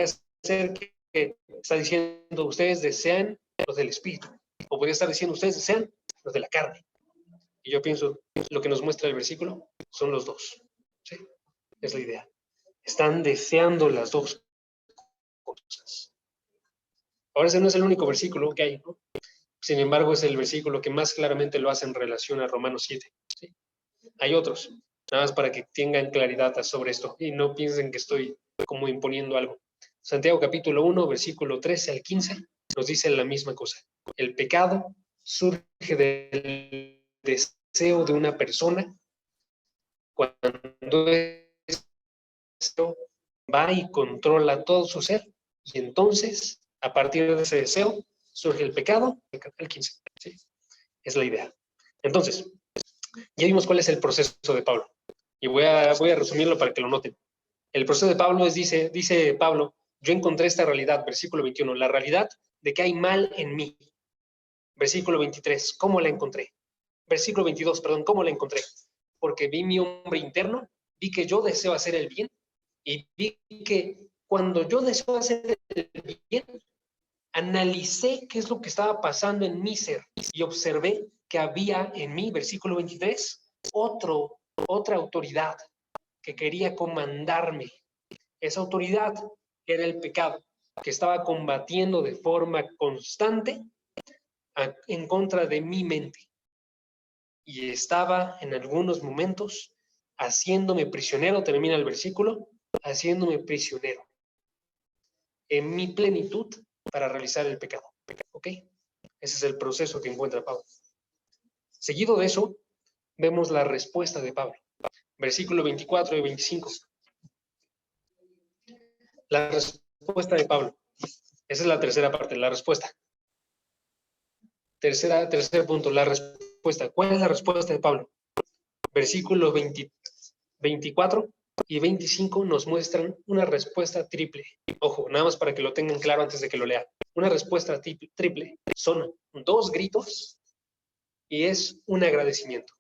ser que está diciendo ustedes desean los del espíritu, o podría estar diciendo ustedes desean los de la carne. Y yo pienso, lo que nos muestra el versículo son los dos. ¿Sí? Es la idea. Están deseando las dos cosas. Ahora ese no es el único versículo que hay, ¿no? Sin embargo, es el versículo que más claramente lo hace en relación a Romanos 7. ¿Sí? Hay otros, nada más para que tengan claridad sobre esto y no piensen que estoy como imponiendo algo. Santiago capítulo 1, versículo 13 al 15, nos dice la misma cosa. El pecado surge del deseo de una persona cuando esto va y controla todo su ser, y entonces, a partir de ese deseo, surge el pecado, el 15. ¿Sí? Es la idea. Entonces, ya vimos cuál es el proceso de Pablo. Y voy a resumirlo para que lo noten. El proceso de Pablo dice Pablo, yo encontré esta realidad, versículo 21, la realidad de que hay mal en mí. Versículo 23, ¿cómo la encontré? Versículo 22, perdón, ¿cómo la encontré? Porque vi mi hombre interno, vi que yo deseo hacer el bien, y vi que cuando yo deseo hacer el bien, analicé qué es lo que estaba pasando en mi ser y observé que había en mí, versículo 23, otra autoridad que quería comandarme. Esa autoridad era el pecado, que estaba combatiendo de forma constante en contra de mi mente. Y estaba en algunos momentos haciéndome prisionero, termina el versículo, haciéndome prisionero en mi plenitud para realizar el pecado. ¿Ok? Ese es el proceso que encuentra Pablo. Seguido de eso, vemos la respuesta de Pablo. Versículo 24 y 25. La respuesta de Pablo. Esa es la tercera parte, la respuesta. Tercer punto, la respuesta. ¿Cuál es la respuesta de Pablo? Versículos 24 y 25 nos muestran una respuesta triple. Ojo, nada más para que lo tengan claro antes de que lo lean. Una respuesta triple. Son 2 gritos y es un agradecimiento.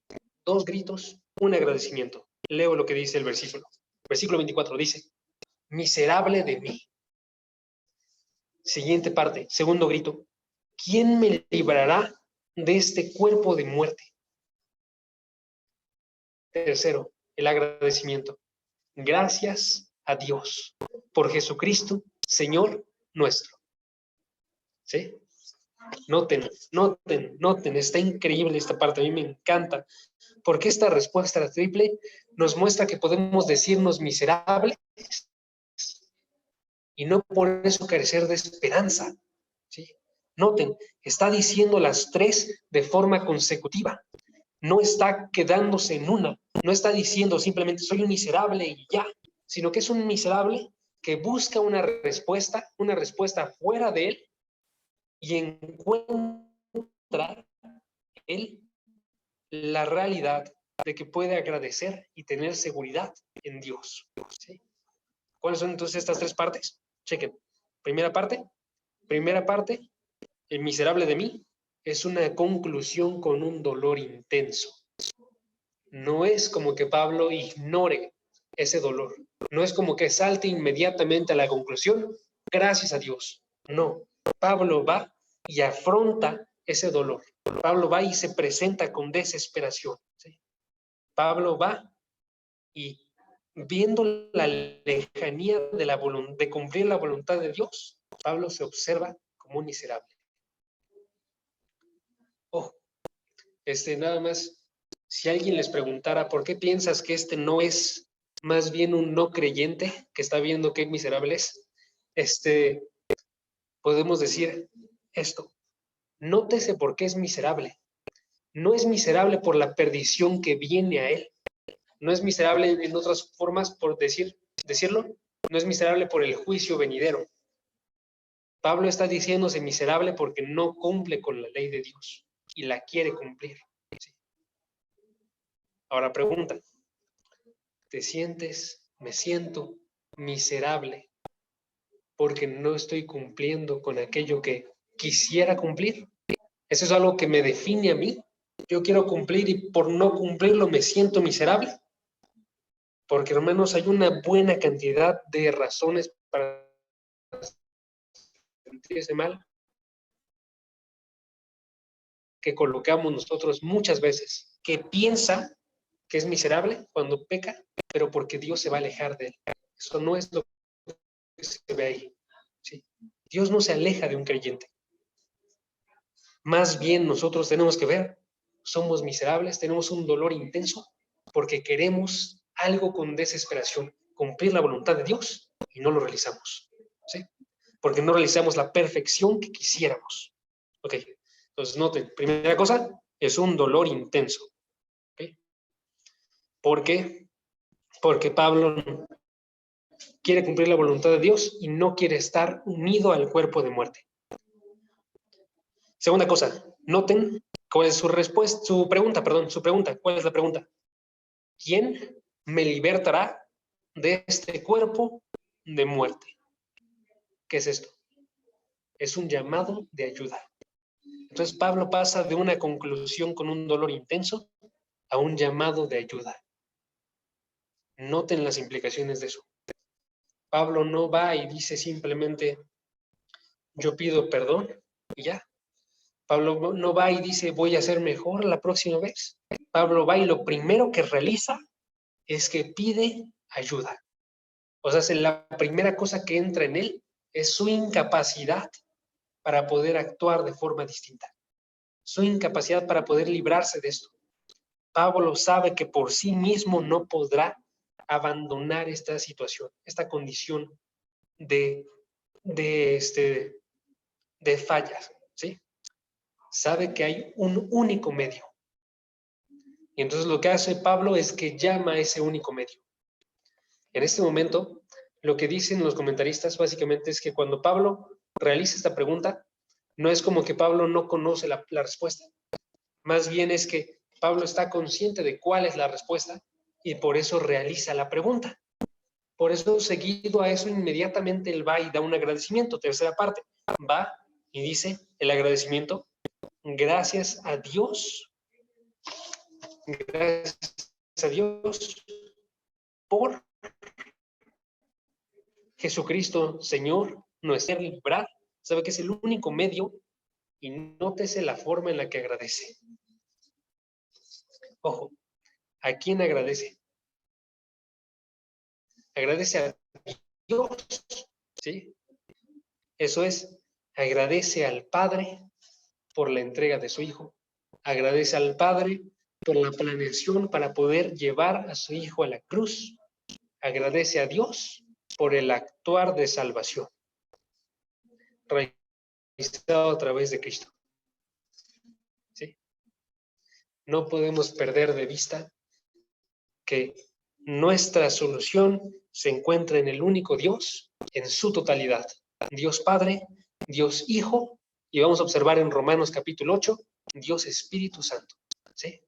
2 gritos, un agradecimiento. Leo lo que dice el versículo. Versículo 24 dice, miserable de mí. Siguiente parte, segundo grito. ¿Quién me librará de este cuerpo de muerte? Tercero, el agradecimiento. Gracias a Dios por Jesucristo, Señor nuestro. ¿Sí? Noten, está increíble esta parte, a mí me encanta, porque esta respuesta triple nos muestra que podemos decirnos miserables y no por eso carecer de esperanza. ¿Sí? Noten, está diciendo las 3 de forma consecutiva. No está quedándose en una. No está diciendo simplemente soy un miserable y ya, sino que es un miserable que busca una respuesta fuera de él y encuentra él la realidad de que puede agradecer y tener seguridad en Dios. ¿Sí? ¿Cuáles son entonces estas 3 partes? Chequen. Primera parte, el miserable de mí es una conclusión con un dolor intenso. No es como que Pablo ignore ese dolor. No es como que salte inmediatamente a la conclusión, gracias a Dios. No, Pablo va y afronta ese dolor. Pablo va y se presenta con desesperación. ¿Sí? Pablo va y viendo la lejanía de cumplir la voluntad de Dios, Pablo se observa como un miserable. Nada más, Si alguien les preguntara, ¿por qué piensas que este no es más bien un no creyente que está viendo qué miserable es? Podemos decir esto. Nótese por qué es miserable. No es miserable por la perdición que viene a él. No es miserable en otras formas, por decirlo. No es miserable por el juicio venidero. Pablo está diciéndose miserable porque no cumple con la ley de Dios y la quiere cumplir. Sí. Ahora pregunta, ¿te sientes, me siento miserable porque no estoy cumpliendo con aquello que quisiera cumplir? Eso es algo que me define a mí. Yo quiero cumplir y por no cumplirlo me siento miserable. Porque, hermanos, hay una buena cantidad de razones para sentirse mal que colocamos nosotros muchas veces, que piensa que es miserable cuando peca, pero porque Dios se va a alejar de él. Eso no es lo que se ve ahí. ¿Sí? Dios no se aleja de un creyente. Más bien nosotros tenemos que ver, somos miserables, tenemos un dolor intenso porque queremos algo con desesperación, cumplir la voluntad de Dios y no lo realizamos. ¿Sí? Porque no realizamos la perfección que quisiéramos. Ok, entonces noten, primera cosa, es un dolor intenso. ¿Okay? ¿Por qué? Porque Pablo quiere cumplir la voluntad de Dios y no quiere estar unido al cuerpo de muerte. Segunda cosa, noten cuál es su respuesta, su pregunta, ¿cuál es la pregunta? ¿Quién me libertará de este cuerpo de muerte? ¿Qué es esto? Es un llamado de ayuda. Entonces Pablo pasa de una conclusión con un dolor intenso a un llamado de ayuda. Noten las implicaciones de eso. Pablo no va y dice simplemente, yo pido perdón y ya. Pablo no va y dice, voy a ser mejor la próxima vez. Pablo va y lo primero que realiza es que pide ayuda. O sea, la primera cosa que entra en él es su incapacidad para poder actuar de forma distinta. Su incapacidad para poder librarse de esto. Pablo sabe que por sí mismo no podrá abandonar esta situación, esta condición de fallas, ¿sí? Sabe que hay un único medio. Y entonces lo que hace Pablo es que llama a ese único medio. En este momento, lo que dicen los comentaristas básicamente es que cuando Pablo realiza esta pregunta, no es como que Pablo no conoce la respuesta. Más bien es que Pablo está consciente de cuál es la respuesta y por eso realiza la pregunta. Por eso, seguido a eso, inmediatamente él va y da un agradecimiento. Tercera parte, va y dice el agradecimiento. Gracias a Dios por Jesucristo, Señor, nuestro librar. Sabe que es el único medio y nótese la forma en la que agradece. Ojo, ¿a quién agradece? Agradece a Dios, ¿sí? Eso es, agradece al Padre por la entrega de su Hijo. Agradece al Padre por la planeación para poder llevar a su Hijo a la cruz. Agradece a Dios por el actuar de salvación realizado a través de Cristo. ¿Sí? No podemos perder de vista que nuestra solución se encuentra en el único Dios, en su totalidad. Dios Padre, Dios Hijo, y vamos a observar en Romanos capítulo 8, Dios Espíritu Santo. ¿Sí?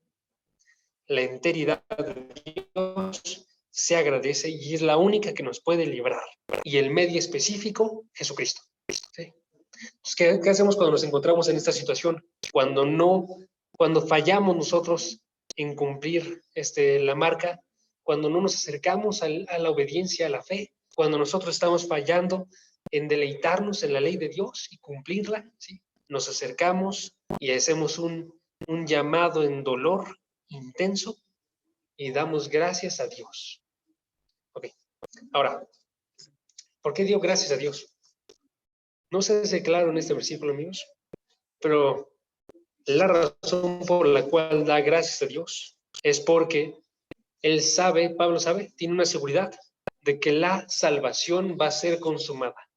La enteridad de Dios se agradece y es la única que nos puede librar. Y el medio específico, Jesucristo. ¿Sí? Entonces, ¿qué hacemos cuando nos encontramos en esta situación? Cuando fallamos nosotros en cumplir la marca, cuando no nos acercamos a la obediencia, a la fe, cuando nosotros estamos fallando en deleitarnos en la ley de Dios y cumplirla, ¿sí? Nos acercamos y hacemos un llamado en dolor intenso y damos gracias a Dios. Ok, ahora, ¿por qué dio gracias a Dios? No se hace claro en este versículo, amigos, pero la razón por la cual da gracias a Dios es porque él sabe, Pablo sabe, tiene una seguridad de que la salvación va a ser consumada.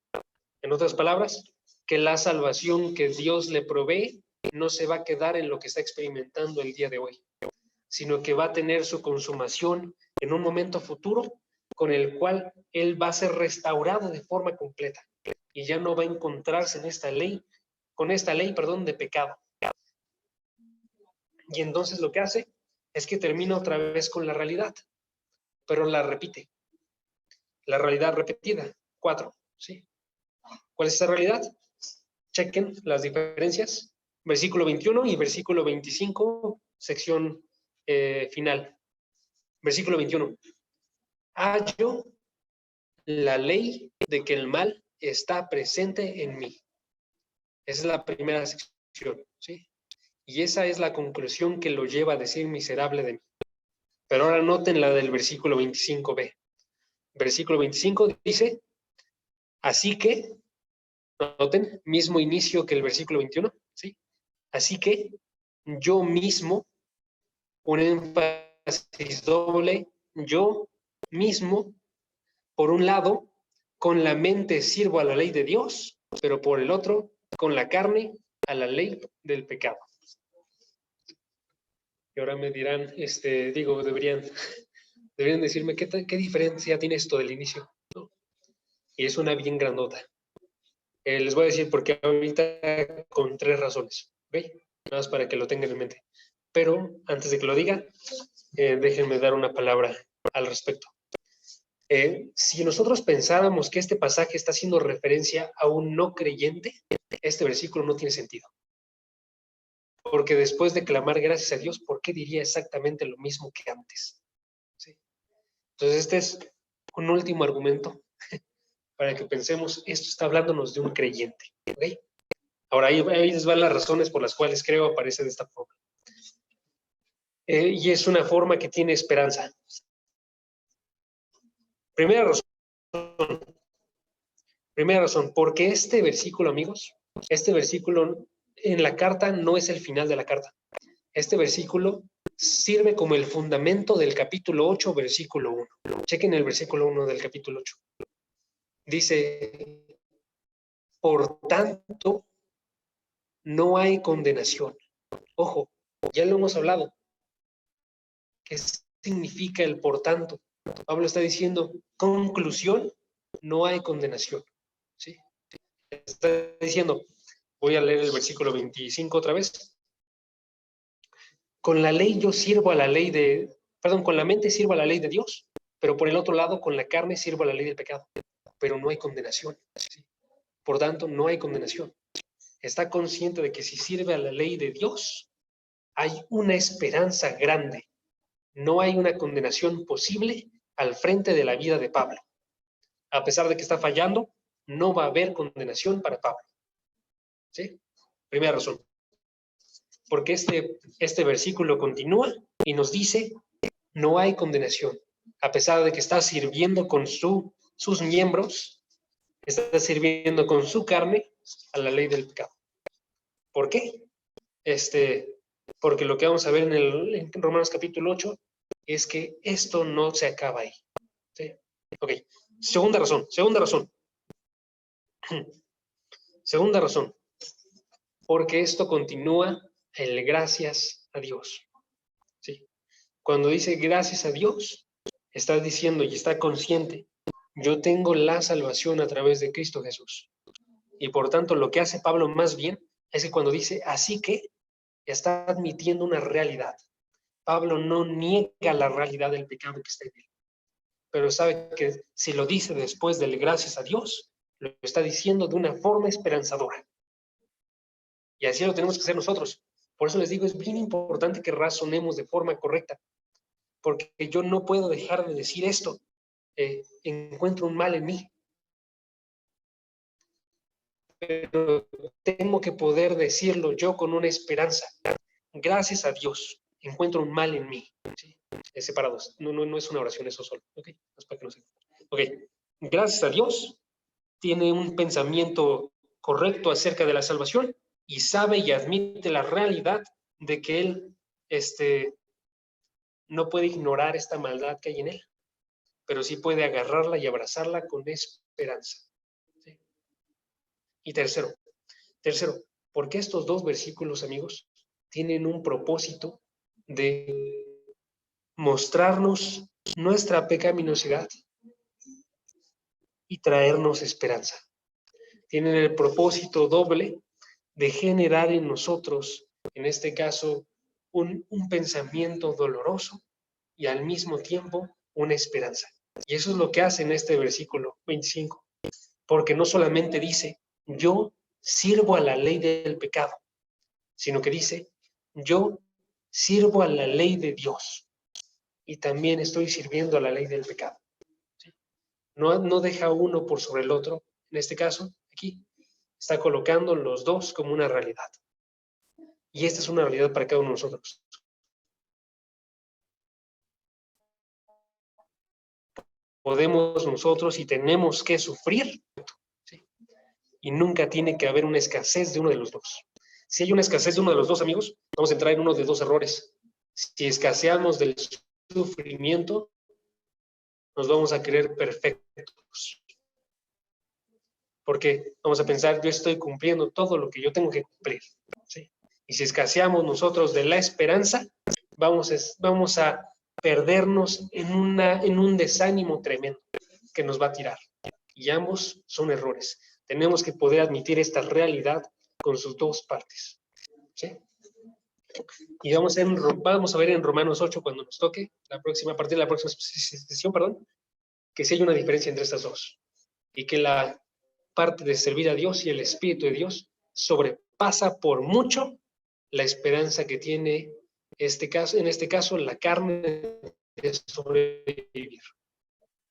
En otras palabras, que la salvación que Dios le provee no se va a quedar en lo que está experimentando el día de hoy, sino que va a tener su consumación en un momento futuro con el cual él va a ser restaurado de forma completa y ya no va a encontrarse en esta ley, con esta ley, perdón, de pecado. Y entonces lo que hace es que termina otra vez con la realidad, pero la repite. La realidad repetida, 4, ¿sí? ¿Cuál es esa realidad? Chequen las diferencias. Versículo 21 y versículo 25, sección final. Versículo 21. Hallo la ley de que el mal está presente en mí. Esa es la primera sección, ¿sí? Y esa es la conclusión que lo lleva a decir miserable de mí. Pero ahora noten la del versículo 25b. Versículo 25 dice, así que, noten, mismo inicio que el versículo 21, ¿sí? Así que yo mismo, un énfasis doble, yo mismo, por un lado, con la mente sirvo a la ley de Dios, pero por el otro, con la carne, a la ley del pecado. Y ahora me dirán, deberían decirme qué diferencia tiene esto del inicio, ¿no? Y es una bien grandota. Les voy a decir por qué ahorita con 3 razones, ¿ok? Nada más para que lo tengan en mente. Pero antes de que lo diga, déjenme dar una palabra al respecto. Si nosotros pensáramos que este pasaje está haciendo referencia a un no creyente, este versículo no tiene sentido. Porque después de clamar gracias a Dios, ¿por qué diría exactamente lo mismo que antes? ¿Sí? Entonces, este es un último argumento para que pensemos, esto está hablándonos de un creyente. ¿Okay? Ahora, ahí les van las razones por las cuales creo aparece de esta forma. Y es una forma que tiene esperanza. Primera razón, porque este versículo, amigos, este versículo en la carta no es el final de la carta. Este versículo sirve como el fundamento del capítulo 8, versículo 1. Chequen el versículo 1 del capítulo 8. Dice, por tanto, no hay condenación. Ojo, ya lo hemos hablado. ¿Qué significa el por tanto? Pablo está diciendo, conclusión, no hay condenación. ¿Sí? Está diciendo, voy a leer el versículo 25 otra vez. Con la ley yo sirvo a la ley de, con la mente sirvo a la ley de Dios, pero por el otro lado, con la carne sirvo a la ley del pecado. Pero no hay condenación. ¿Sí? Por tanto, no hay condenación. Está consciente de que si sirve a la ley de Dios, hay una esperanza grande. No hay una condenación posible al frente de la vida de Pablo. A pesar de que está fallando, no va a haber condenación para Pablo. ¿Sí? Primera razón. Porque este versículo continúa y nos dice, no hay condenación. A pesar de que está sirviendo con sus miembros, está sirviendo con su carne a la ley del pecado. ¿Por qué? Porque lo que vamos a ver en Romanos capítulo 8 es que esto no se acaba ahí. ¿Sí? Ok. Segunda razón. Segunda razón. Porque esto continúa el gracias a Dios. ¿Sí? Cuando dice gracias a Dios, está diciendo y está consciente, yo tengo la salvación a través de Cristo Jesús. Y por tanto, lo que hace Pablo más bien es que cuando dice así que, está admitiendo una realidad. Pablo no niega la realidad del pecado que está en él, pero sabe que si lo dice después del gracias a Dios, lo está diciendo de una forma esperanzadora. Y así lo tenemos que hacer nosotros. Por eso les digo, es bien importante que razonemos de forma correcta, porque yo no puedo dejar de decir esto. Encuentro un mal en mí, pero tengo que poder decirlo yo con una esperanza. Gracias a Dios, encuentro un mal en mí. ¿Sí? Separados. No es una oración eso solo. ¿Ok? Es para que no se... Ok. Gracias a Dios, tiene un pensamiento correcto acerca de la salvación y sabe y admite la realidad de que él no puede ignorar esta maldad que hay en él, pero sí puede agarrarla y abrazarla con esperanza. ¿Sí? Y tercero, porque estos dos versículos, amigos, tienen un propósito de mostrarnos nuestra pecaminosidad y traernos esperanza. Tienen el propósito doble de generar en nosotros, en este caso, un pensamiento doloroso y al mismo tiempo una esperanza. Y eso es lo que hace en este versículo 25, porque no solamente dice, yo sirvo a la ley del pecado, sino que dice, yo sirvo a la ley de Dios y también estoy sirviendo a la ley del pecado. ¿Sí? No deja uno por sobre el otro. En este caso, aquí, está colocando los dos como una realidad. Y esta es una realidad para cada uno de nosotros. Podemos nosotros y tenemos que sufrir, ¿sí? Y nunca tiene que haber una escasez de uno de los dos. Si hay una escasez de uno de los dos, amigos, vamos a entrar en uno de dos errores. Si escaseamos del sufrimiento, nos vamos a creer perfectos. Porque vamos a pensar, yo estoy cumpliendo todo lo que yo tengo que cumplir. ¿Sí? Y si escaseamos nosotros de la esperanza, vamos a perdernos en un desánimo tremendo que nos va a tirar. Y ambos son errores. Tenemos que poder admitir esta realidad con sus dos partes. ¿Sí? Y vamos a ver en Romanos 8 cuando nos toque, a partir de la próxima sesión, que sí hay una diferencia entre estas dos. Y que la parte de servir a Dios y el Espíritu de Dios sobrepasa por mucho la esperanza que tiene en este caso la carne de sobrevivir.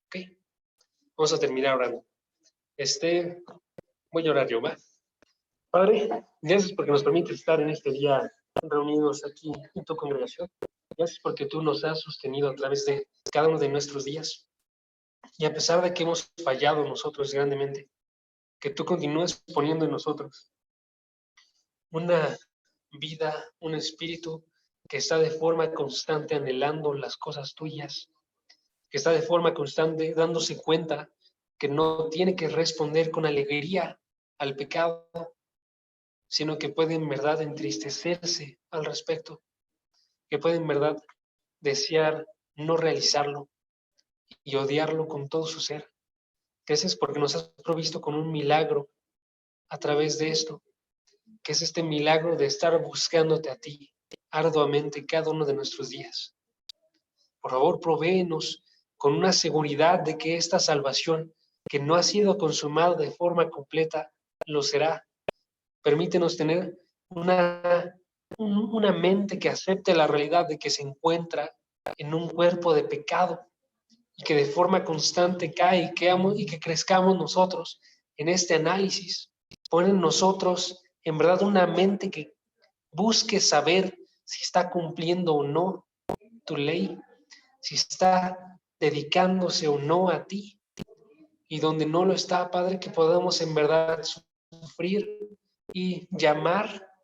¿Ok? Vamos a terminar orando. Voy a orar yo, ¿va? Padre, gracias porque nos permite estar en este día reunidos aquí en tu congregación. Gracias porque tú nos has sostenido a través de cada uno de nuestros días. Y a pesar de que hemos fallado nosotros grandemente, que tú continúes poniendo en nosotros una vida, un espíritu que está de forma constante anhelando las cosas tuyas, que está de forma constante dándose cuenta que no tiene que responder con alegría al pecado, sino que puede en verdad entristecerse al respecto, que puede en verdad desear no realizarlo y odiarlo con todo su ser. Gracias porque nos has provisto con un milagro a través de esto, que es este milagro de estar buscándote a ti arduamente cada uno de nuestros días. Por favor, provéenos con una seguridad de que esta salvación, que no ha sido consumada de forma completa, lo será. Permítenos tener una mente que acepte la realidad de que se encuentra en un cuerpo de pecado y que de forma constante cae y que crezcamos nosotros en este análisis. Pon en nosotros, en verdad, una mente que busque saber si está cumpliendo o no tu ley, si está dedicándose o no a ti. Y donde no lo está, Padre, que podamos en verdad sufrir y llamar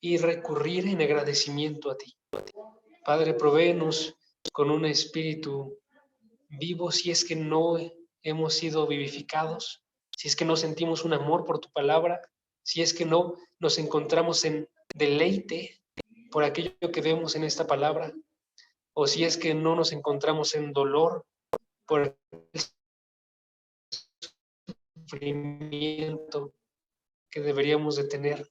y recurrir en agradecimiento a ti. Padre, provéenos con un espíritu vivo si es que no hemos sido vivificados, si es que no sentimos un amor por tu palabra, si es que no nos encontramos en deleite por aquello que vemos en esta palabra, o si es que no nos encontramos en dolor por el sufrimiento que deberíamos de tener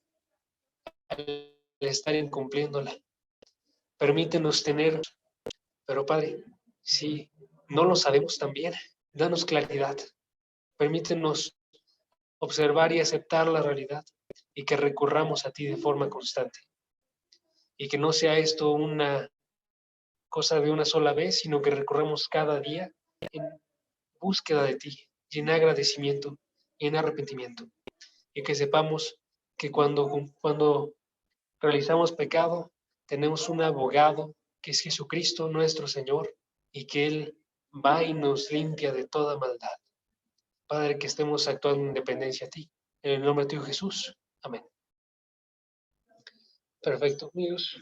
al estar incumpliéndola. Permítenos tener, pero Padre, si no lo sabemos también, danos claridad. Permítenos observar y aceptar la realidad y que recurramos a ti de forma constante. Y que no sea esto una cosa de una sola vez, sino que recurramos cada día en búsqueda de ti y en agradecimiento y en arrepentimiento. Y que sepamos que cuando realizamos pecado, tenemos un abogado que es Jesucristo nuestro Señor y que Él va y nos limpia de toda maldad. Padre, que estemos actuando en dependencia a ti. En el nombre de tu Jesús. Amén. Perfecto, amigos.